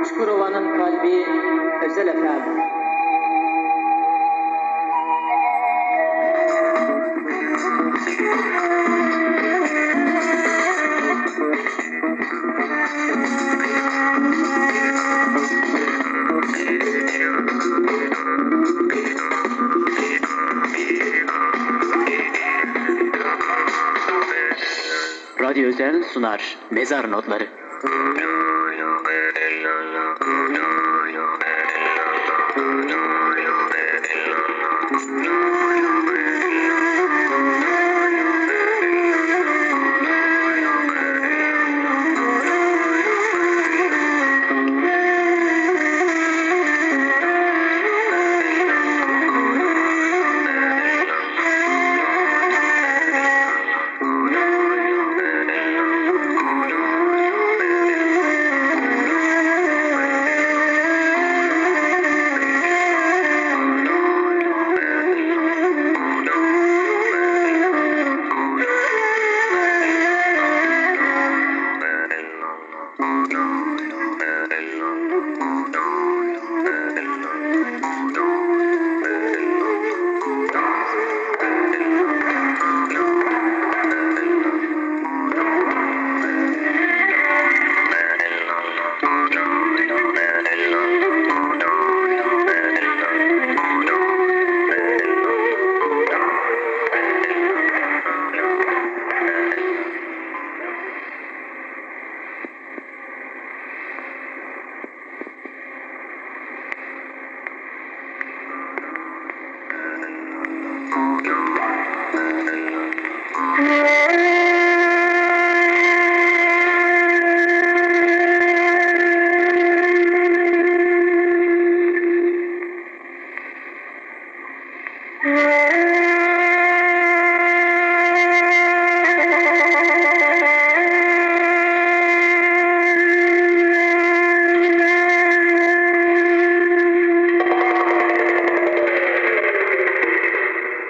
Çukurova'nın kalbi Özel FM. Radyo Özel sunar Mezar Notları.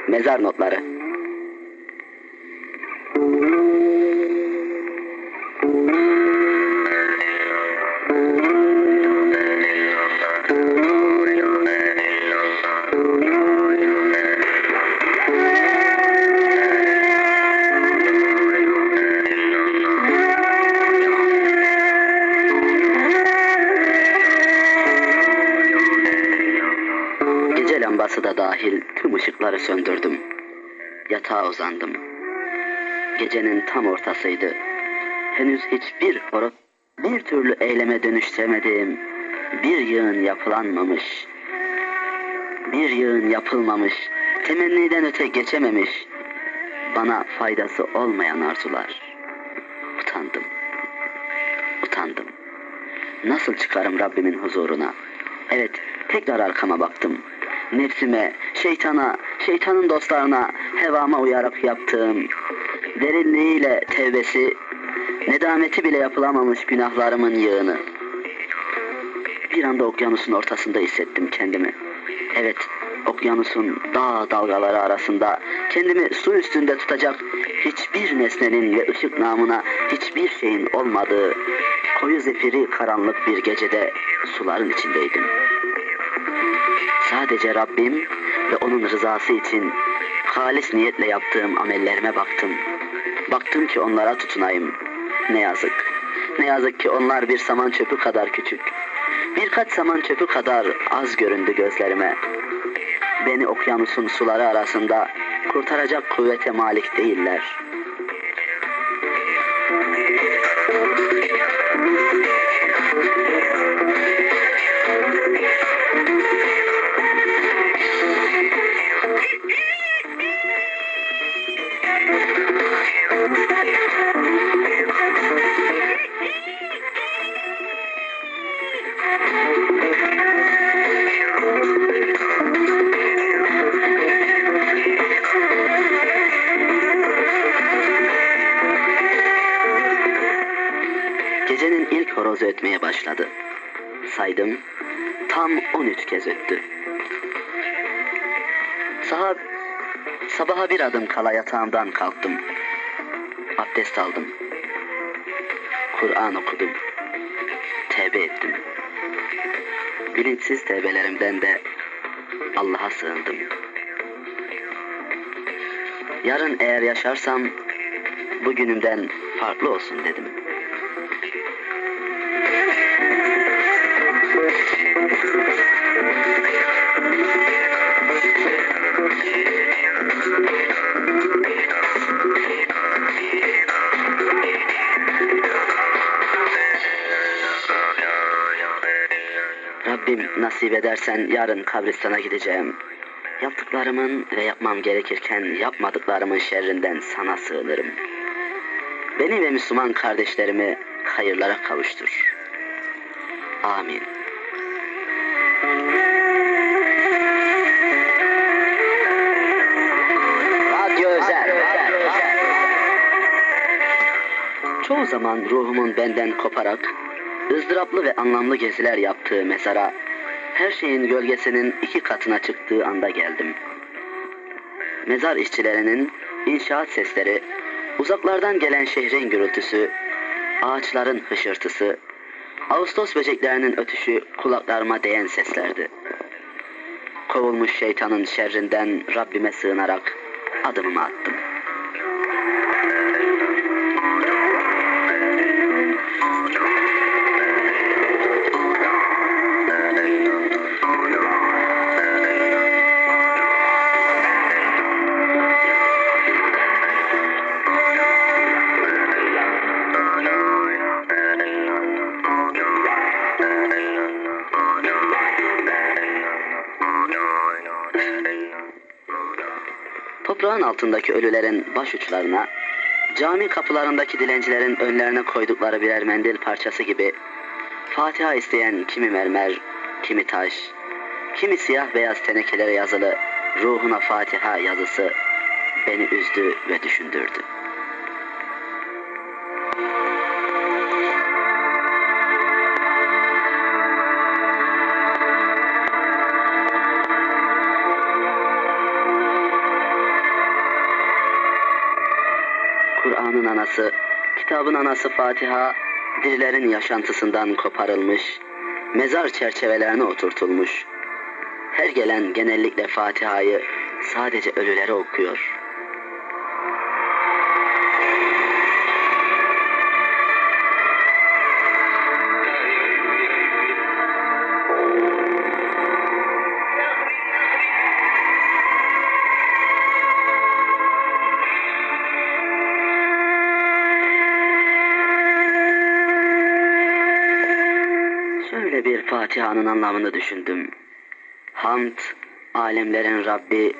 Mezar Notları. Gece lambası da dahil tüm ışıkları söndürdüm. Yatağa uzandım. Gecenin tam ortasıydı. Henüz hiçbir horoz bir türlü eyleme dönüştüremediğim, bir yığın yapılanmamış, bir yığın yapılmamış, temenniden öte geçememiş, bana faydası olmayan arzular. Utandım. Utandım. Nasıl çıkarım Rabbimin huzuruna? Evet, tekrar arkama baktım. Nefsime, şeytana, şeytanın dostlarına, hevama uyarak yaptığım, derinliğiyle tevbesi, nedameti bile yapılamamış günahlarımın yığını. Bir anda okyanusun ortasında hissettim kendimi. Evet, okyanusun dağ dalgaları arasında kendimi su üstünde tutacak hiçbir nesnenin ve ışık namına hiçbir şeyin olmadığı koyu zifiri karanlık bir gecede suların içindeydim. Sadece Rabbim ve onun rızası için halis niyetle yaptığım amellerime baktım. Baktım ki onlara tutunayım. Ne yazık. Ne yazık ki onlar bir saman çöpü kadar küçük. Birkaç saman çöpü kadar az göründü gözlerime. Beni okyanusun suları arasında kurtaracak kuvvete malik değiller. Gecenin ilk horozu ötmeye başladı. Saydım, tam 13 kez öttü. Sabaha bir adım kala yatağımdan kalktım. Abdest aldım. Kur'an okudum. Tevbe ettim. bilinçsiz tevbelerimden de Allah'a sığındım. Yarın eğer yaşarsam bugünümden farklı olsun dedim. Rabbim nasip edersen yarın kabristana gideceğim. Yaptıklarımın ve yapmam gerekirken yapmadıklarımın şerrinden sana sığınırım. Beni ve Müslüman kardeşlerimi hayırlara kavuştur. Amin. Radyo Özel. Çoğu zaman ruhumun benden koparak ızdıraplı ve anlamlı geziler yaptığı mezara, her şeyin gölgesinin 2 katına çıktığı anda geldim. Mezar işçilerinin inşaat sesleri, uzaklardan gelen şehrin gürültüsü, ağaçların hışırtısı, Ağustos böceklerinin ötüşü kulaklarıma değen seslerdi. Kovulmuş şeytanın şerrinden Rabbime sığınarak adımımı attım. Toprağın altındaki ölülerin başuçlarına, cami kapılarındaki dilencilerin önlerine koydukları birer mendil parçası gibi Fatiha isteyen kimi mermer, kimi taş, kimi siyah beyaz tenekelere yazılı ruhuna Fatiha yazısı beni üzdü ve düşündürdü. Kur'an'ın anası, kitabın anası Fatiha, dirilerin yaşantısından koparılmış, mezar çerçevelerine oturtulmuş. Her gelen genellikle Fatiha'yı sadece ölülere okuyor. Şöyle bir Fatiha'nın anlamını düşündüm. Hamd, alemlerin Rabbi,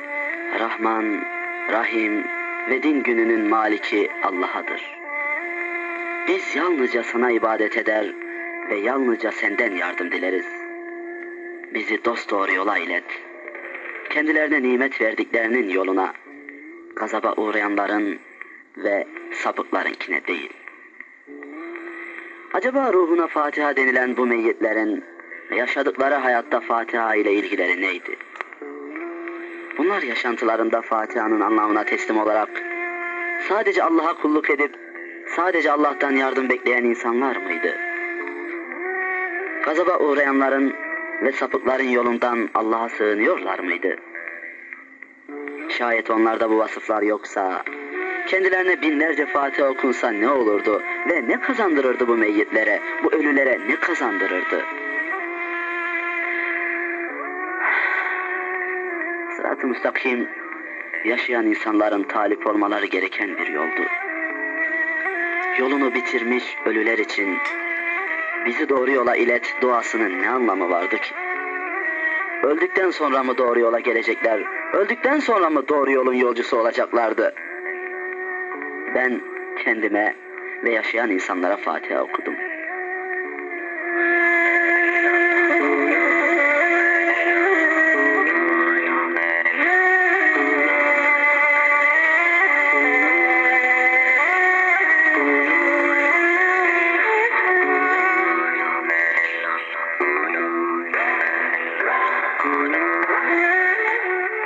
Rahman, Rahim ve din gününün maliki Allah'adır. Biz yalnızca sana ibadet eder ve yalnızca senden yardım dileriz. Bizi dosdoğru yola ilet. Kendilerine nimet verdiklerinin yoluna, gazaba uğrayanların ve sapıklarınkine değil. Acaba ruhuna Fatiha denilen bu meyyitlerin yaşadıkları hayatta Fatiha ile ilgileri neydi? Bunlar yaşantılarında Fatiha'nın anlamına teslim olarak sadece Allah'a kulluk edip sadece Allah'tan yardım bekleyen insanlar mıydı? Gazaba uğrayanların ve sapıkların yolundan Allah'a sığınıyorlar mıydı? Şayet onlarda bu vasıflar yoksa, kendilerine binlerce Fatiha okunsa ne olurdu ve ne kazandırırdı bu meyyitlere, bu ölülere ne kazandırırdı? Sırat-ı müstakim, yaşayan insanların talip olmaları gereken bir yoldu. Yolunu bitirmiş ölüler için bizi doğru yola ilet duasının ne anlamı vardı ki? Öldükten sonra mı doğru yola gelecekler? Öldükten sonra mı doğru yolun yolcusu olacaklardı? Ben kendime ve yaşayan insanlara Fatiha okudum.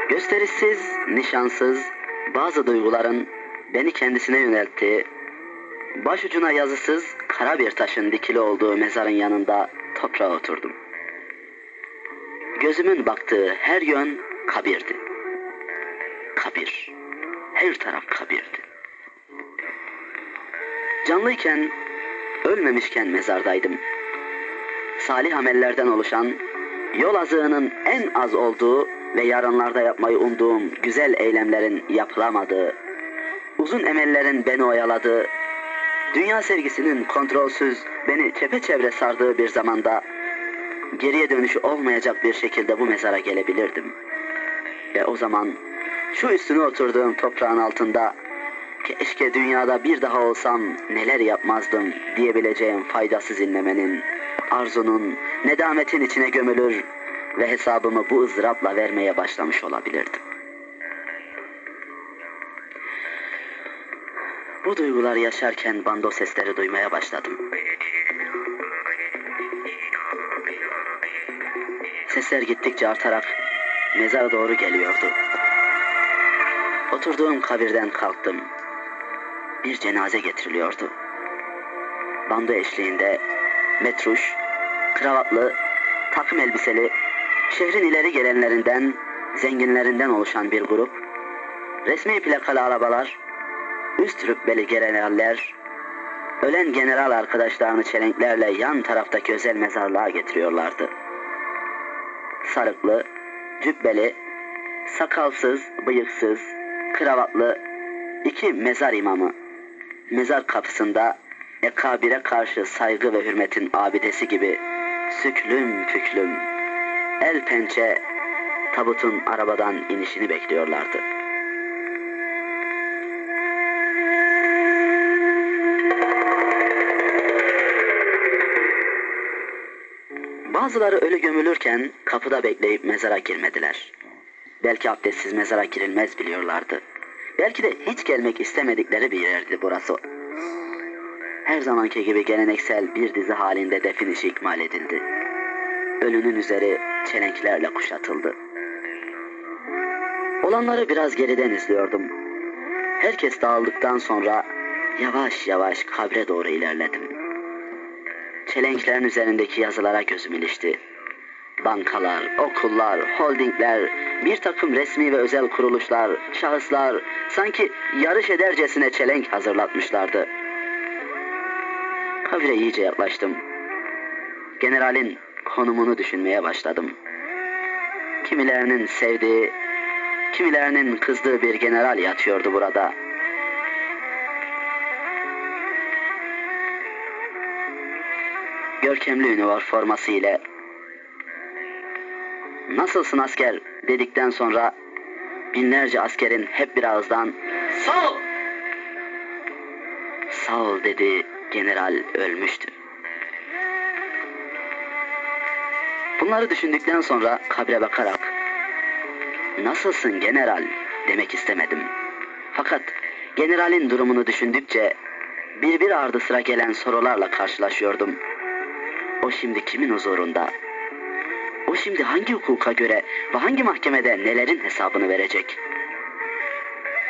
Gösterişsiz, nişansız bazı duyguların beni kendisine yönelttiği, başucuna yazısız kara bir taşın dikili olduğu mezarın yanında toprağa oturdum. gözümün baktığı her yön kabirdi. Kabir. Her taraf kabirdi. Canlıyken, ölmemişken mezardaydım. Salih amellerden oluşan, yol azığının en az olduğu ve yarınlarda yapmayı umduğum güzel eylemlerin yapılamadığı, uzun emellerin beni oyaladığı, dünya sevgisinin kontrolsüz beni çepeçevre sardığı bir zamanda geriye dönüşü olmayacak bir şekilde bu mezara gelebilirdim. Ve o zaman şu üstüne oturduğum toprağın altında keşke dünyada bir daha olsam neler yapmazdım diyebileceğim faydasız inlemenin, arzunun, nedametin içine gömülür ve hesabımı bu ızdırapla vermeye başlamış olabilirdim. Bu duyguları yaşarken bando sesleri duymaya başladım. Sesler gittikçe artarak mezara doğru geliyordu. Oturduğum kabirden kalktım. Bir cenaze getiriliyordu. Bando eşliğinde metruş, kravatlı, takım elbiseli, şehrin ileri gelenlerinden, zenginlerinden oluşan bir grup, resmi plakalı arabalar, üst rütbeli generaller, ölen general arkadaşlarını çelenklerle yan taraftaki özel mezarlığa getiriyorlardı. Sarıklı, cübbeli, sakalsız, bıyıksız, kravatlı iki mezar imamı, mezar kapısında ekabire karşı saygı ve hürmetin abidesi gibi süklüm püklüm, el pençe tabutun arabadan inişini bekliyorlardı. Bazıları ölü gömülürken kapıda bekleyip mezara girmediler. Belki abdestsiz mezara girilmez biliyorlardı. Belki de hiç gelmek istemedikleri bir yerdi burası. Her zamanki gibi geleneksel bir dizi halinde defin işi ikmal edildi. Ölünün üzeri çelenklerle kuşatıldı. Olanları biraz geriden izliyordum. Herkes dağıldıktan sonra yavaş yavaş kabre doğru ilerledim. Çelenklerin üzerindeki yazılara gözüm ilişti. Bankalar, okullar, holdingler, bir takım resmi ve özel kuruluşlar, şahıslar sanki yarış edercesine çelenk hazırlatmışlardı. Kabire iyice yaklaştım. Generalin konumunu düşünmeye başladım. Kimilerinin sevdiği, kimilerinin kızdığı bir general yatıyordu burada. Görkemli üniforması ile "Nasılsın asker?" dedikten sonra binlerce askerin hep bir ağızdan "Sağ ol!" "Sağ ol" dedi. General ölmüştü. Bunları düşündükten sonra kabre bakarak "Nasılsın general?" demek istemedim. Fakat generalin durumunu düşündükçe bir ardı sıra gelen sorularla karşılaşıyordum. O şimdi kimin huzurunda? O şimdi hangi hukuka göre ve hangi mahkemede nelerin hesabını verecek?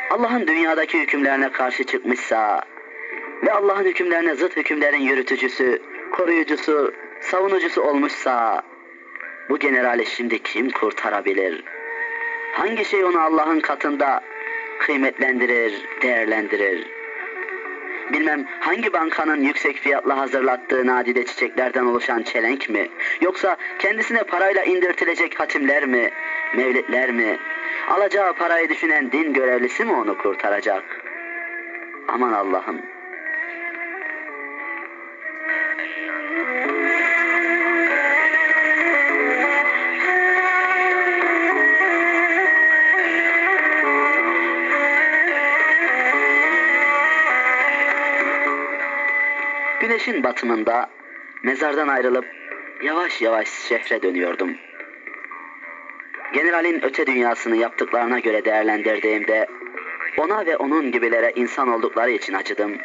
Allah'ın dünyadaki hükümlerine karşı çıkmışsa ve Allah'ın hükümlerine zıt hükümlerin yürütücüsü, koruyucusu, savunucusu olmuşsa bu generali şimdi kim kurtarabilir? Hangi şey onu Allah'ın katında kıymetlendirir, değerlendirir? Bilmem hangi bankanın yüksek fiyatla hazırlattığı nadide çiçeklerden oluşan çelenk mi? Yoksa kendisine parayla indirtilecek hatimler mi? Mevlidler mi? Alacağı parayı düşünen din görevlisi mi onu kurtaracak? Aman Allah'ım! Güneşin batımında mezardan ayrılıp yavaş yavaş şehre dönüyordum. Generalin öte dünyasını yaptıklarına göre değerlendirdiğimde ona ve onun gibilere insan oldukları için acıdım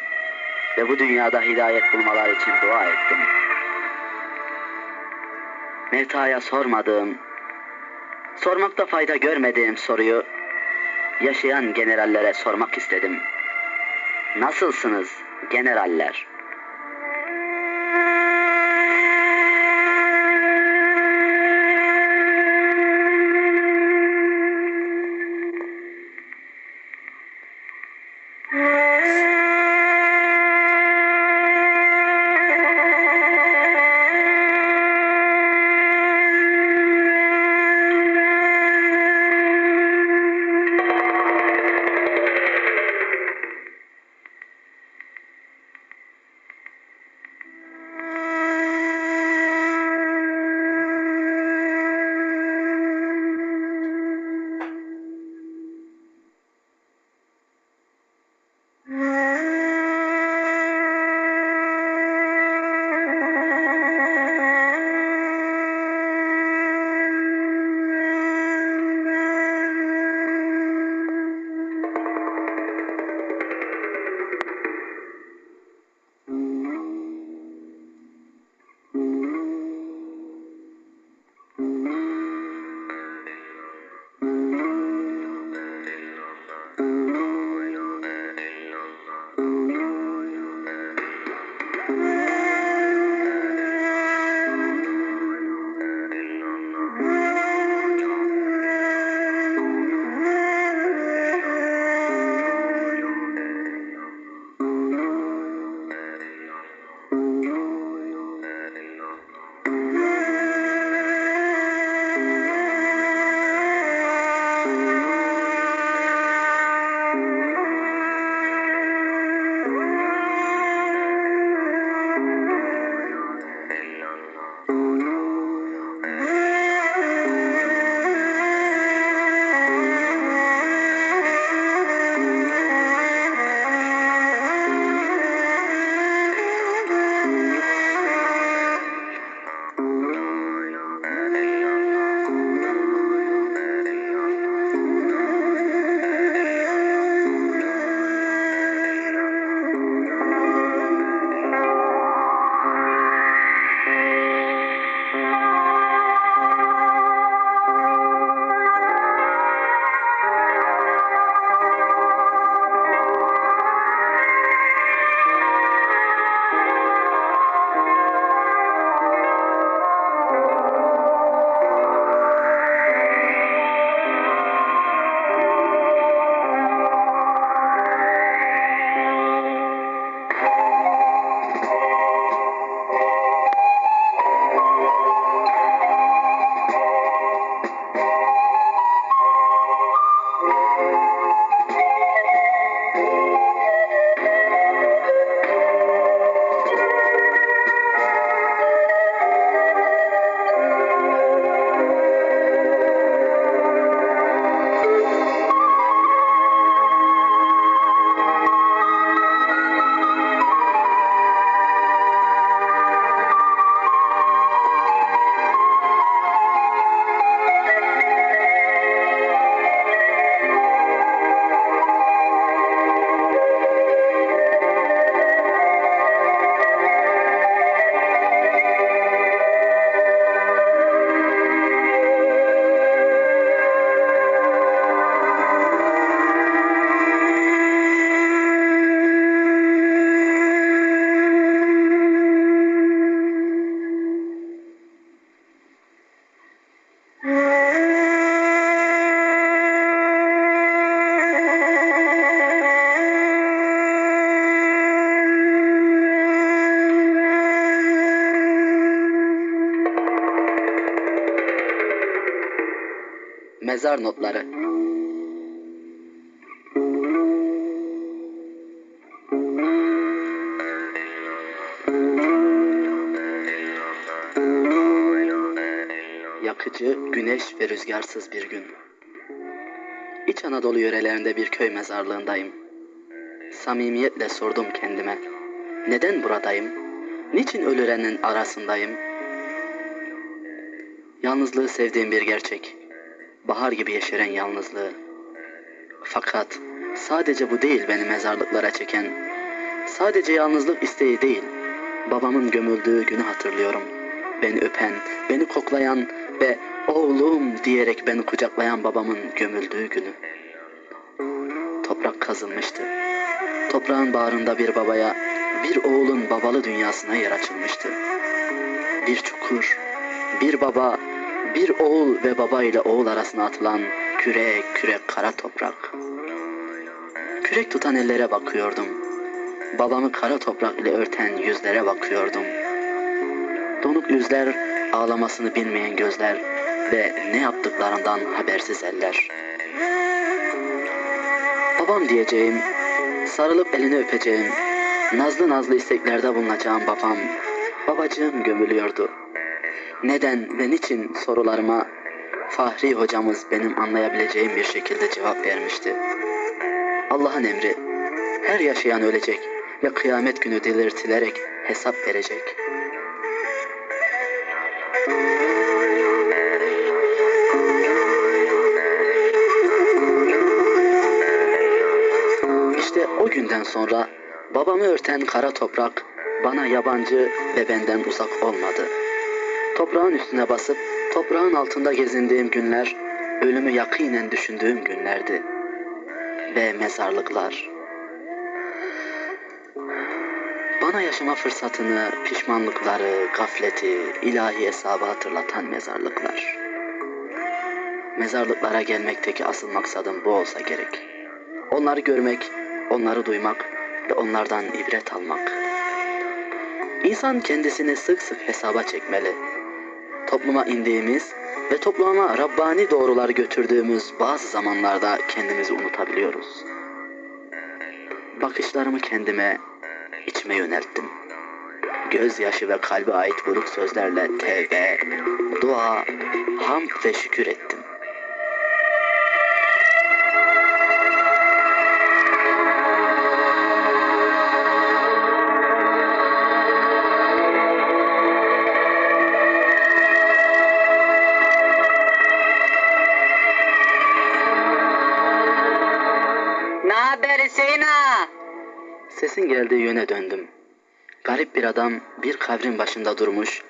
ve bu dünyada hidayet bulmaları için dua ettim. Mevtaya sormadığım, sormakta fayda görmediğim soruyu yaşayan generallere sormak istedim. Nasılsınız generaller? Mezar notları. Yakıcı, güneş ve rüzgarsız bir gün. İç Anadolu yörelerinde bir köy mezarlığındayım. Samimiyetle sordum kendime. Neden buradayım? Niçin ölülerin arasındayım? Yalnızlığı sevdiğim bir gerçek. Bahar gibi yeşeren yalnızlığı. Fakat sadece bu değil beni mezarlıklara çeken. Sadece yalnızlık isteği değil. Babamın gömüldüğü günü hatırlıyorum. Beni öpen, beni koklayan ve oğlum diyerek beni kucaklayan babamın gömüldüğü günü. Toprak kazılmıştı. Toprağın bağrında bir babaya, bir oğlun babalı dünyasına yer açılmıştı. Bir çukur, bir baba, bir oğul ve baba ile oğul arasına atılan kürek kürek kara toprak. Kürek tutan ellere bakıyordum. Babamı kara toprak ile örten yüzlere bakıyordum. Donuk yüzler, ağlamasını bilmeyen gözler ve ne yaptıklarından habersiz eller. Babam diyeceğim, sarılıp elini öpeceğim, nazlı nazlı isteklerde bulunacağım babam, babacığım gömülüyordu. Neden ve niçin sorularıma Fahri hocamız benim anlayabileceğim bir şekilde cevap vermişti. Allah'ın emri, her yaşayan ölecek ve kıyamet günü diriltilerek hesap verecek. İşte o günden sonra babamı örten kara toprak bana yabancı ve benden uzak olmadı. Toprağın üstüne basıp toprağın altında gezindiğim günler, ölümü yakinen düşündüğüm günlerdi. Ve mezarlıklar. Bana yaşama fırsatını, pişmanlıkları, gafleti, ilahi hesabı hatırlatan mezarlıklar. Mezarlıklara gelmekteki asıl maksadım bu olsa gerek. Onları görmek, onları duymak ve onlardan ibret almak. İnsan kendisini sık sık hesaba çekmeli. Topluma indiğimiz ve topluma Rabbani doğrular götürdüğümüz bazı zamanlarda kendimizi unutabiliyoruz. Bakışlarımı kendime, içime yönelttim. Gözyaşı ve kalbe ait buruk sözlerle tevbe, dua, hamd ve şükür ettim. Naber Hüseyin'a? Sesin geldiği yöne döndüm. Garip bir adam bir kabrin başında durmuş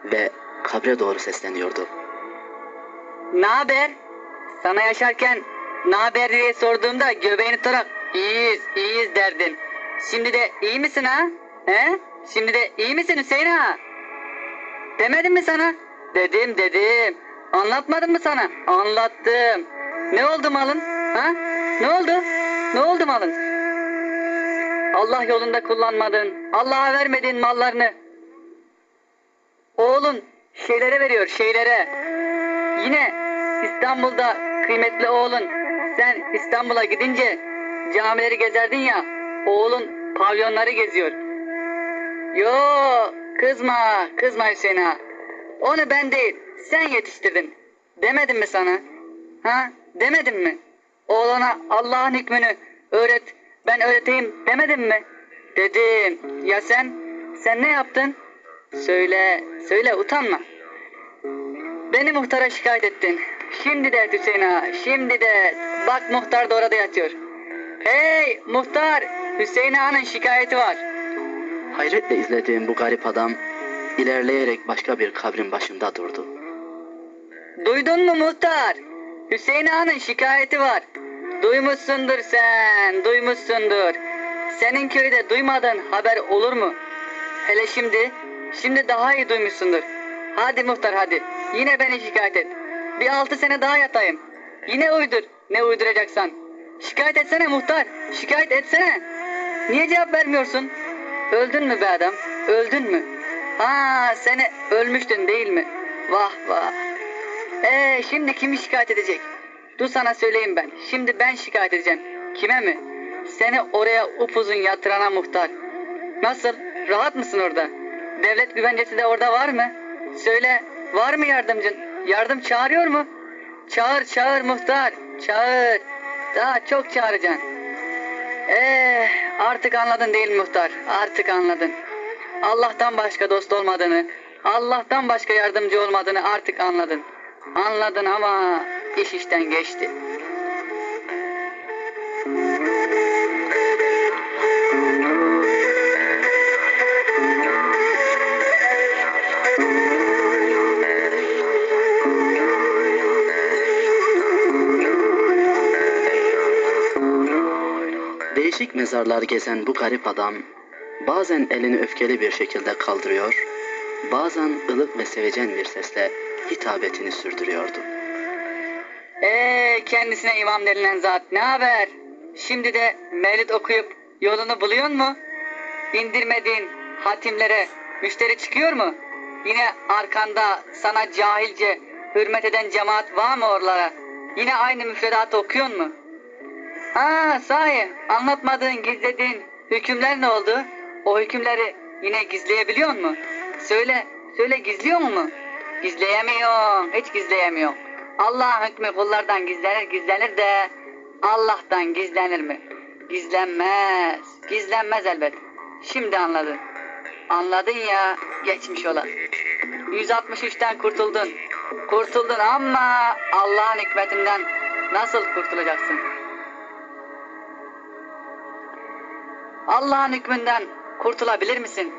ve kabre doğru sesleniyordu. Naber? Sana yaşarken naber diye sorduğumda göbeğini tutarak iyiyiz, iyiyiz derdin. Şimdi de iyi misin ha? He? Şimdi de iyi misin Hüseyin'a? Demedim mi sana? Dedim. Anlatmadım mı sana? Anlattım. Ne oldu malın? Ha? Ne oldu? Ne oldu malın? Allah yolunda kullanmadın. Allah'a vermedin mallarını. Oğlun şeylere veriyor, şeylere. Yine İstanbul'da kıymetli oğlun. Sen İstanbul'a gidince camileri gezerdin ya. Oğlun pavyonları geziyor. Yo, kızma Hüseyin ağa. Onu ben değil, sen yetiştirdin. Demedim mi sana? Ha? Demedim mi? Oğlana Allah'ın hükmünü öğret, ben öğreteyim demedim mi? Dedim. Ya sen? Sen ne yaptın? Söyle utanma. Beni muhtara şikayet ettin. Şimdi de et Hüseyin ağa, şimdi de et. Bak muhtar da orada yatıyor. Hey muhtar, Hüseyin ağanın şikayeti var. Hayretle izlediğim bu garip adam ilerleyerek başka bir kabrin başında durdu. Duydun mu muhtar? Hüseyin ağanın şikayeti var. Duymuşsundur sen, duymuşsundur. Senin köyde duymadığın haber olur mu? Hele şimdi daha iyi duymuşsundur. Hadi muhtar hadi, yine beni şikayet et. Bir 6 sene daha yatayım. Yine uydur, ne uyduracaksan. Şikayet etsene muhtar, şikayet etsene. Niye cevap vermiyorsun? Öldün mü be adam, öldün mü? Ha, seni ölmüştün değil mi? Vah vah. Şimdi kimi şikayet edecek? Dur sana söyleyeyim ben. Şimdi ben şikayet edeceğim. Kime mi? Seni oraya upuzun yatırana muhtar. Nasıl? Rahat mısın orada? Devlet güvencesi de orada var mı? Söyle, var mı yardımcın? Yardım çağırıyor mu? Çağır çağır muhtar. Çağır. Daha çok çağıracaksın. Artık anladın değil mi muhtar? Artık anladın. Allah'tan başka dost olmadığını, Allah'tan başka yardımcı olmadığını artık anladın. Anladın ama iş işten geçti. Değişik mezarlar gezen bu garip adam bazen elini öfkeli bir şekilde kaldırıyor, bazen ılık ve sevecen bir sesle hitabetini sürdürüyordu. Kendisine imam denilen zat ne haber? Şimdi de mevlid okuyup yolunu buluyor mu? İndirmediğin hatimlere müşteri çıkıyor mu? Yine arkanda sana cahilce hürmet eden cemaat var mı oralara? Yine aynı müfredatı okuyor mu? Sahi anlatmadığın, gizlediğin hükümler ne oldu? O hükümleri yine gizleyebiliyor mu? Söyle gizliyor mu? Gizleyemiyor, hiç gizleyemiyor. Allah'ın hükmü kullardan gizlenir de Allah'tan gizlenir mi? Gizlenmez elbet. Şimdi anladın. Anladın ya, geçmiş ola. 163'ten kurtuldun ama Allah'ın hikmetinden nasıl kurtulacaksın? Allah'ın hükmünden kurtulabilir misin?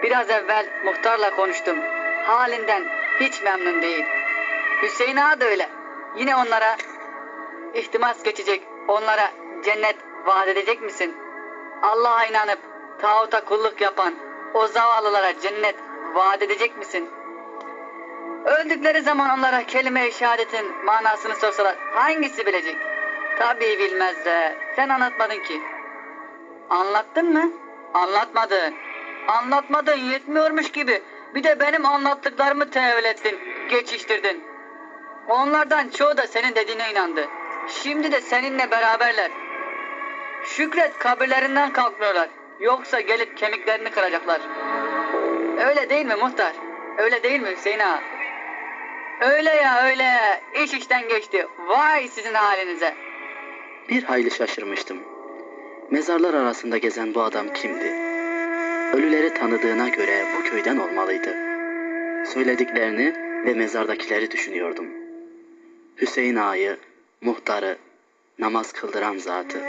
Biraz evvel muhtarla konuştum. Halinden hiç memnun değil. Hüseyin Ağa da öyle. Yine onlara ihtimas geçecek, onlara cennet vaat edecek misin? Allah'a inanıp tağuta kulluk yapan o zavallılara cennet vaat edecek misin? Öldükleri zaman onlara kelime-i şehadetin manasını sorsalar hangisi bilecek? Tabii bilmez de sen anlatmadın ki. Anlattın mı? Anlatmadın yetmiyormuş gibi. Bir de benim anlattıklarımı tevil ettin, geçiştirdin. Onlardan çoğu da senin dediğine inandı. Şimdi de seninle beraberler. Şükret kabirlerinden kalkmıyorlar. Yoksa gelip kemiklerini kıracaklar. Öyle değil mi muhtar? Öyle değil mi Hüseyin Ağa? Öyle ya öyle. İş işten geçti. Vay sizin halinize. Bir hayli şaşırmıştım. Mezarlar arasında gezen bu adam kimdi? Ölüleri tanıdığına göre bu köyden olmalıydı. Söylediklerini ve mezardakileri düşünüyordum. Hüseyin Ağa'yı, muhtarı, namaz kıldıran zatı.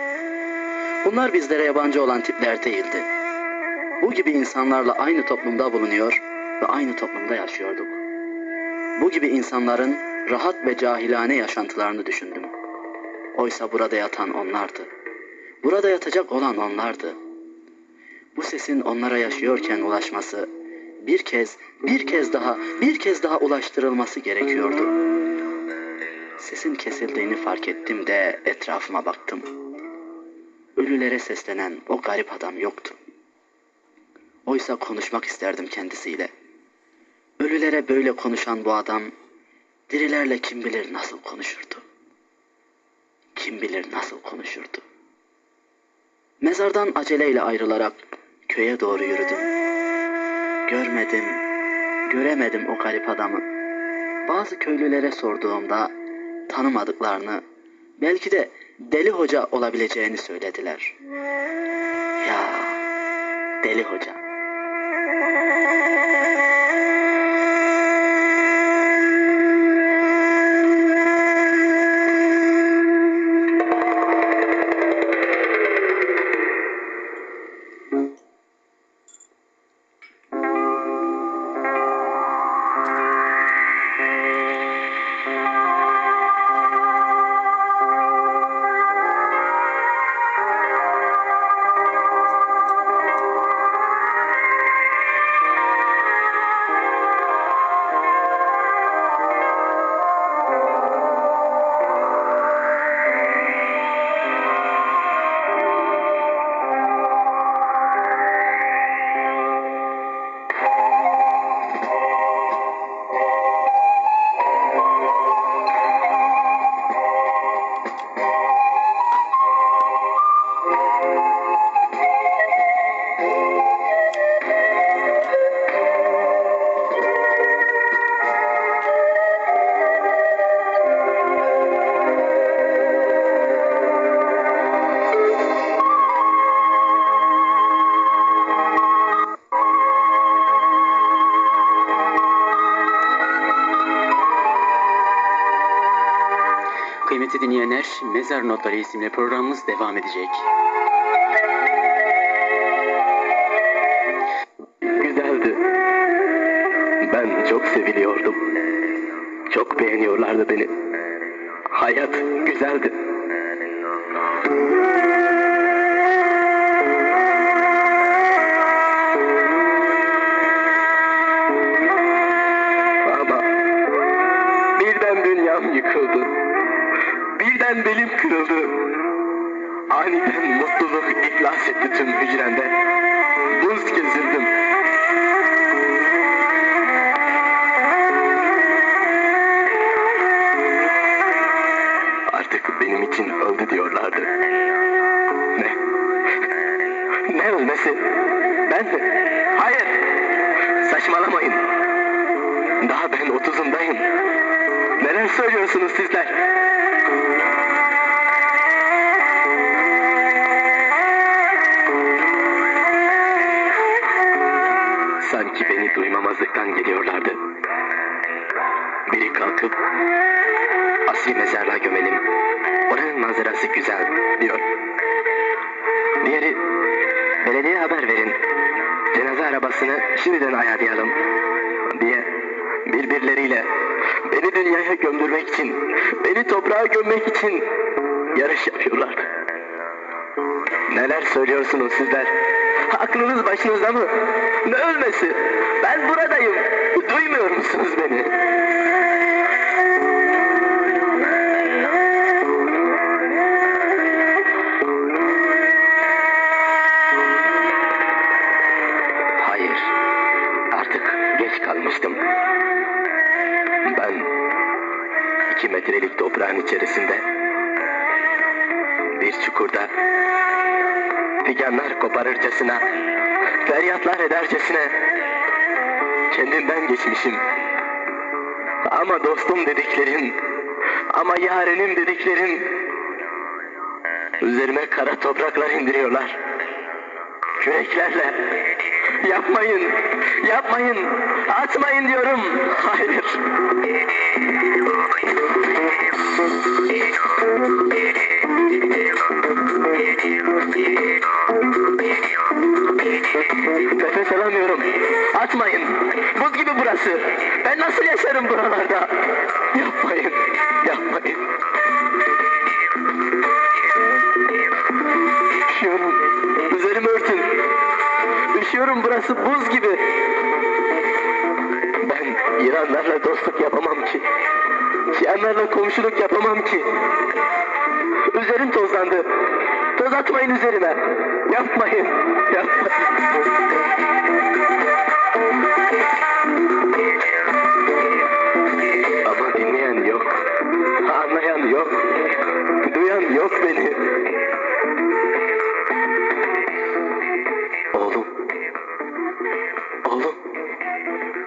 Bunlar bizlere yabancı olan tipler değildi. Bu gibi insanlarla aynı toplumda bulunuyor ve aynı toplumda yaşıyorduk. Bu gibi insanların rahat ve cahilane yaşantılarını düşündüm. Oysa burada yatan onlardı. Burada yatacak olan onlardı. Bu sesin onlara yaşıyorken ulaşması, bir kez daha ulaştırılması gerekiyordu. Sesin kesildiğini fark ettim de etrafıma baktım. Ölülere seslenen o garip adam yoktu. Oysa konuşmak isterdim kendisiyle. Ölülere böyle konuşan bu adam, dirilerle kim bilir nasıl konuşurdu. Kim bilir nasıl konuşurdu. Mezardan aceleyle ayrılarak köye doğru yürüdüm. Göremedim o garip adamı. Bazı köylülere sorduğumda tanımadıklarını, belki de deli hoca olabileceğini söylediler. Ya, deli hoca. Kıymetli dinleyenler, Mezar Notları isimli programımız devam edecek. Güzeldi. Ben çok seviliyordum. Çok beğeniyorlardı beni. Hayat güzeldi. Ama birden dünyam yıkıldı. Birden belim kırıldı. Aniden mutluluk iflas etti tüm hücremde. Buz kesildim. Artık benim için öldü diyorlardı. Ne? Ne ölmesi? Ben mi? Hayır! Saçmalamayın. Daha ben 30'umdayım. Neler söylüyorsunuz sizler? Sanki beni duymamazlıktan geliyorlardı. Biri kalkıp asri mezarlığa gömelim. Oranın manzarası güzel diyor. Diğeri belediye haber verin. Cenaze arabasını şimdiden ayarlayalım diye birbirleriyle beni dünyaya gömdürmek için, beni toprağa gömmek için yarış yapıyorlardı. Neler söylüyorsunuz sizler? Aklınız başınızda mı? Ne ölmesi? Ben buradayım. Duymuyor musunuz beni? Hayır. Artık geç kalmıştım. Ben 2 metrelik toprağın içerisinde bir çukurda figanlar koparırcasına, feryatlar edercesine kendimden geçmişim. Ama dostum dediklerim, ama yarenim dediklerim üzerime kara topraklar indiriyorlar. Küreklerle. Yapmayın, yapmayın, atmayın diyorum. Hayır. Nefes alamıyorum. Atmayın. Buz gibi burası. Ben nasıl yaşarım buralarda? Yapmayın, yapmayın. Üşüyorum. Üzerimi örtün. Üşüyorum, burası buz gibi. Ben İranlarla dostluk yapamam ki. Şiyanlarla komşuluk yapamam ki. Üzerim tozlandı. Toz atmayın üzerime. Yapmayın. Yapmayın. Ama dinleyen yok. Anlayan yok. Duyan yok beni. Oğlum. Oğlum.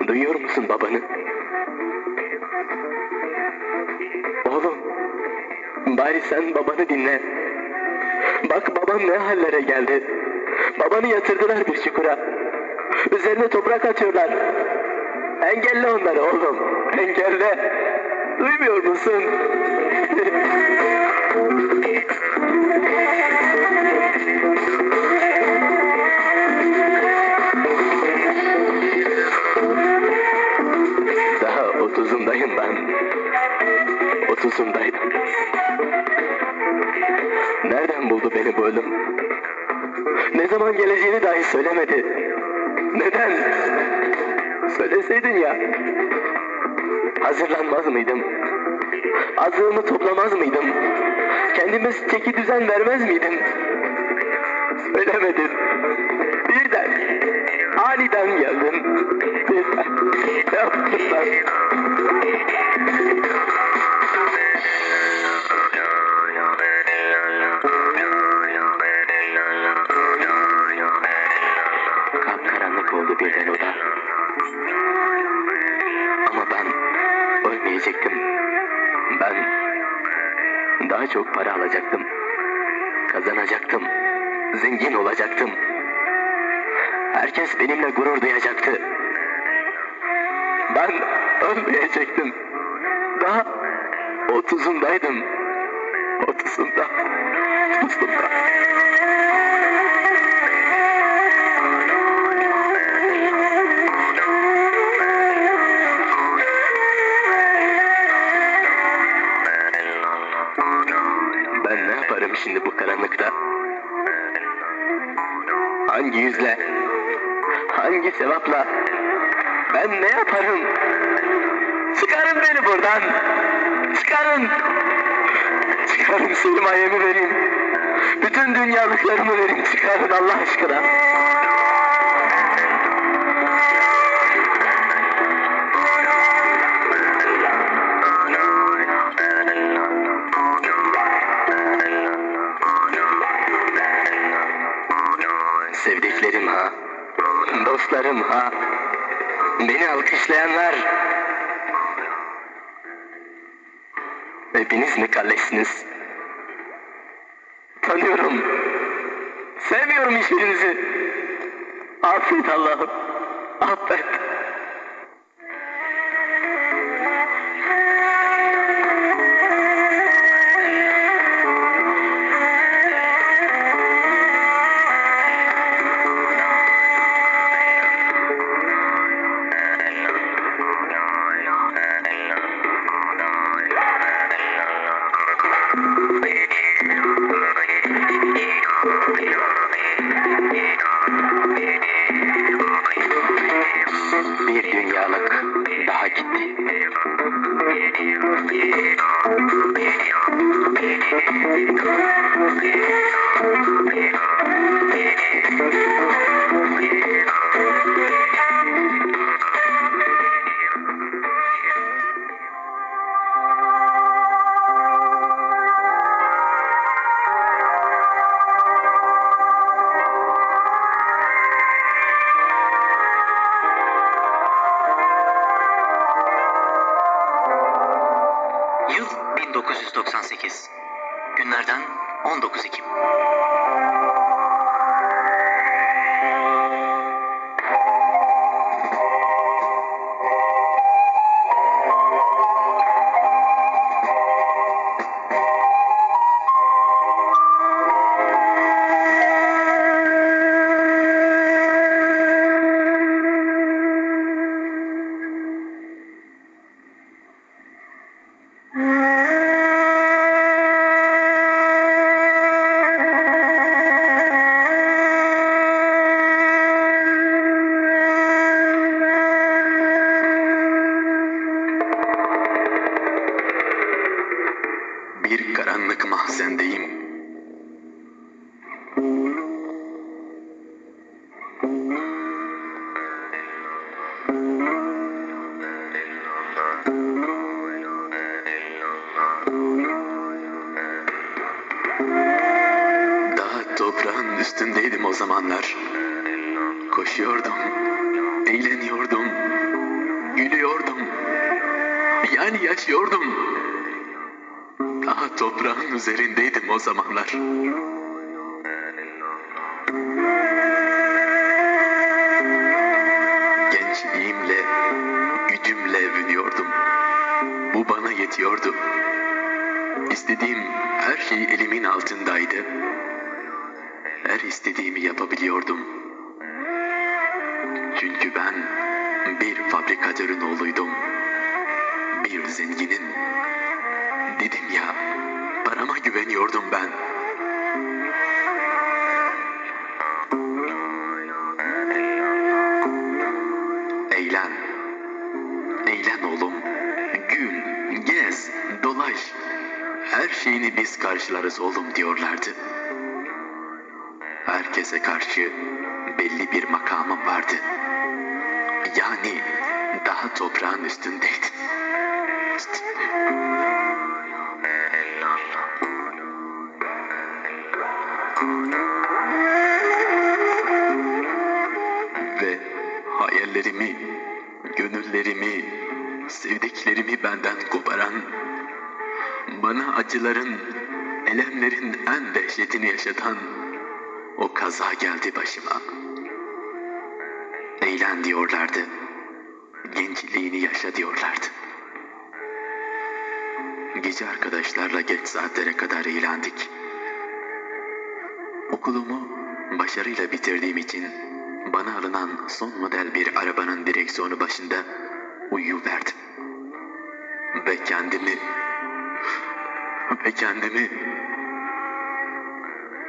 Duyuyor musun babanı? Oğlum. Bari sen babanı dinle. Bak baban ne hallere geldi. Babanı yatırdılar bir çukura. Üzerine toprak atıyorlar. Engelle onları oğlum. Engelle. Duymuyor musun? Daha 30'umdayım ben. 30'umdaydım. Nereden buldu beni bu ölüm? Ne zaman geleceğini dahi söylemedi. Neden? Söyleseydin ya. Hazırlanmaz mıydım? Azığımı toplamaz mıydım? Kendime çeki düzen vermez miydim? Söylemedin. Birden, aniden geldin. Birden. Yaptılar. Kapkaranlık oldu birden oda. Ama ben ölmeyecektim. Ben daha çok para alacaktım. Kazanacaktım. Zengin olacaktım. Herkes benimle gurur duyacaktı. Ben ölmeyecektim. Daha 30'umdaydım. 30'unda. Ben ne yaparım şimdi bu karanlıkta? Hangi yüzle? Hangi sevapla? Ben ne yaparım? Çıkarın beni buradan! Çıkarın! Çıkarın, sermayemi verin. Bütün dünyalıklarımı verin. Çıkarın Allah aşkına. Sevdiklerim ha, dostlarım ha, beni alkışlayanlar. Hepiniz mi kalleşsiniz? Tanıyorum. Sevmiyorum hiçbirinizi. Affet Allah'ım. Affet. Bir dünyalık daha gitti. Yıl 1998. Günlerden 19 Ekim. Bir karanlık mahzendeyim. Daha toprağın üstündeydim o zamanlar. Koşuyordum, eğleniyordum, gülüyordum. Yani yaşıyordum. Daha toprağın üzerindeydim o zamanlar. Gençliğimle, gücümle övünüyordum. Bu bana yetiyordu. İstediğim her şey elimin altındaydı. Her istediğimi yapabiliyordum. Çünkü ben bir fabrikatörün oğluydum. Bir zenginin. Dedim ya, parama güveniyordum ben. Eğlen. Eğlen oğlum. Gül, gez, dolaş. Her şeyini biz karşılarız oğlum diyorlardı. Herkese karşı belli bir makamım vardı. Yani daha toprağın üstündeydim. Ve hayallerimi, gönüllerimi, sevdiklerimi benden koparan, bana acıların, elemlerin en dehşetini yaşatan o kaza geldi başıma. Eğlen diyorlardı, gençliğini yaşa diyorlardı. Gece arkadaşlarla geç saatlere kadar eğlendik. Okulumu başarıyla bitirdiğim için bana alınan son model bir arabanın direksiyonu başında uyuyuverdim. Ve kendimi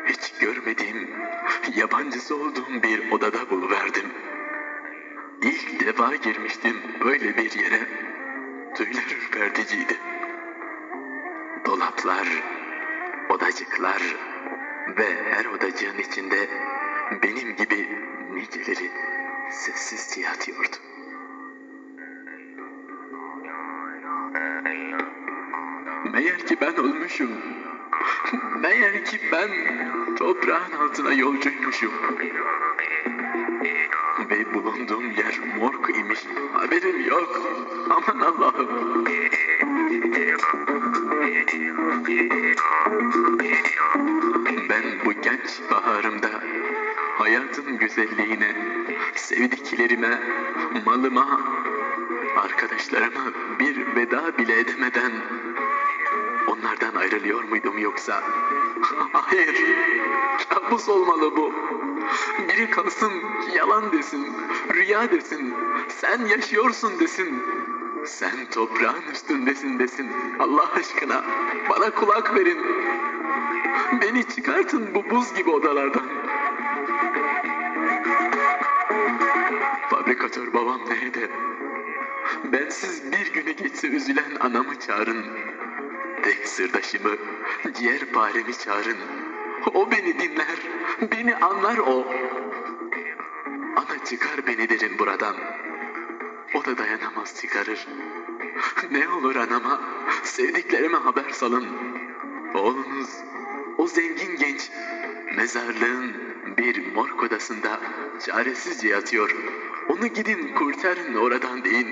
hiç görmediğim, yabancısı olduğum bir odada buluverdim. İlk defa girmiştim böyle bir yere. Tüyler ürperticiydi. Dolaplar, odacıklar ve her odacığın içinde benim gibi niceleri sessizce yatıyordu. Meğer ki ben ölmüşüm. Meğer ki ben toprağın altına yolcuymuşum. Ve bulunduğum yer morg imiş. Haberim yok. Aman Allah'ım. Ben bu genç baharımda hayatın güzelliğine, sevdiklerime, malıma, arkadaşlarıma bir veda bile edemeden onlardan ayrılıyor muydum yoksa? Hayır, kabus olmalı bu. Biri kalsın, yalan desin, rüya desin, sen yaşıyorsun desin. Sen toprağın üstündesin desin. Allah aşkına bana kulak verin. Beni çıkartın bu buz gibi odalardan. Fabrikatör babam nerede? Bensiz bir günü geçse üzülen anamı çağırın. Tek sırdaşımı, ciğerparemi çağırın. O beni dinler, beni anlar o. Ana çıkar beni derin buradan. O da dayanamaz çıkarır. Ne olur anama, sevdiklerime haber salın. Oğlunuz, o zengin genç, mezarlığın bir morg odasında çaresizce yatıyor. Onu gidin kurtarın oradan deyin.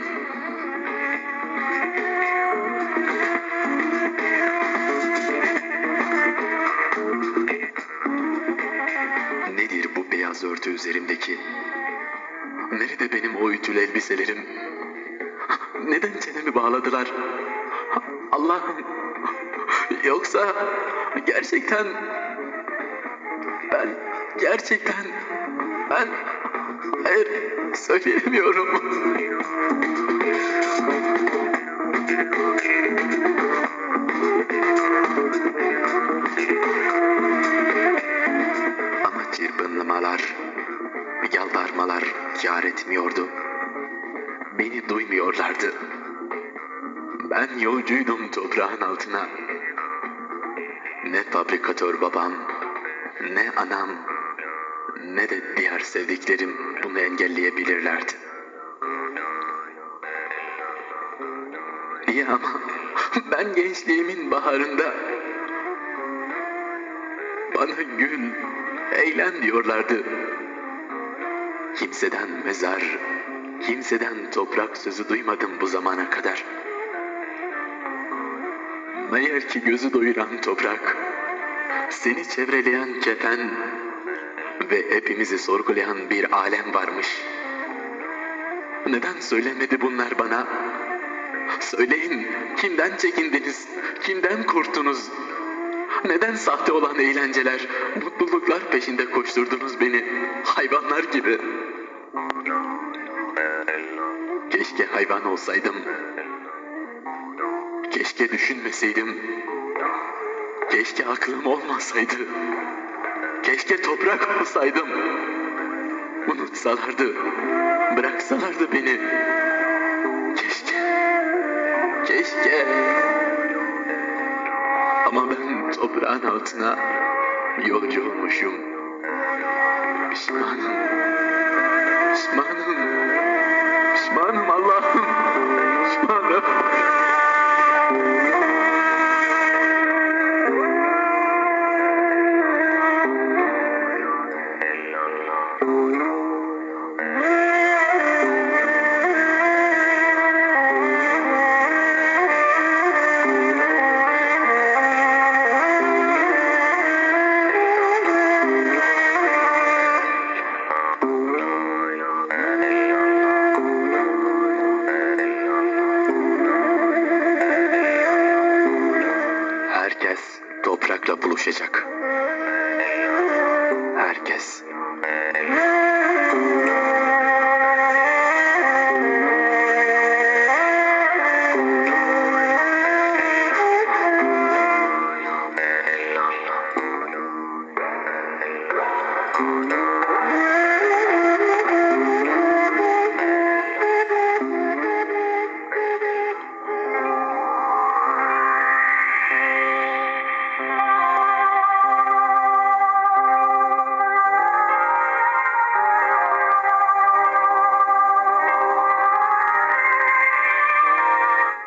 Nedir bu beyaz örtü üzerimdeki? Nerede benim o ütülü elbiselerim? Neden çenemi bağladılar? Allah'ım! Yoksa gerçekten ben hayır söyleyemiyorum. Ama çırpınmalar, yalvarmalar kâr etmiyordu. Beni duymuyorlardı. Ben yolcuydum toprağın altına. Ne fabrikatör babam, ne anam, ne de diğer sevdiklerim bunu engelleyebilirlerdi. İyi ama ben gençliğimin baharında bana gül, eğlen diyorlardı. Kimseden mezar, kimseden toprak sözü duymadım bu zamana kadar. Meğer ki gözü doyuran toprak, seni çevreleyen kefen ve hepimizi sorgulayan bir alem varmış. Neden söylemedi bunlar bana? Söyleyin, kimden çekindiniz, kimden korktunuz? Neden sahte olan eğlenceler, mutluluklar peşinde koşturdunuz beni, hayvanlar gibi? Keşke hayvan olsaydım. Keşke düşünmeseydim. Keşke aklım olmasaydı. Keşke toprak olsaydım. Unutsalardı, bıraksalardı beni. Keşke. Ama ben toprağın altına yolcu olmuşum. Pişmanım. Pişmanım Allah'ım. Pişmanım. kavuşacak. Herkes.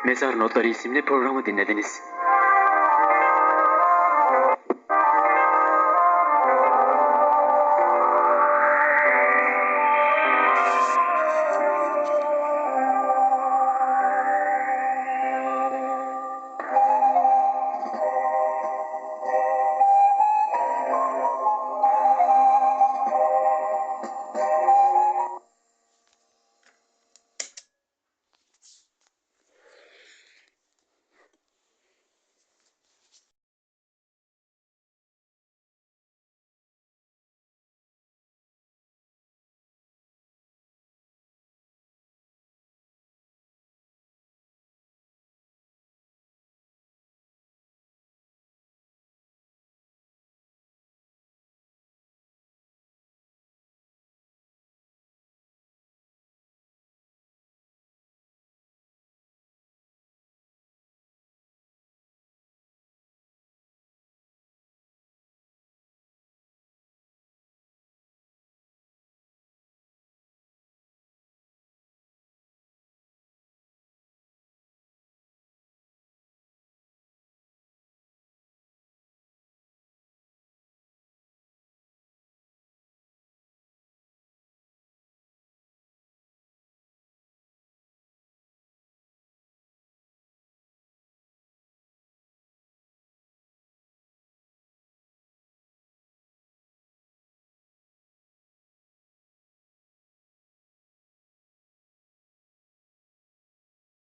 Mezar Notları isimli programı dinlediniz.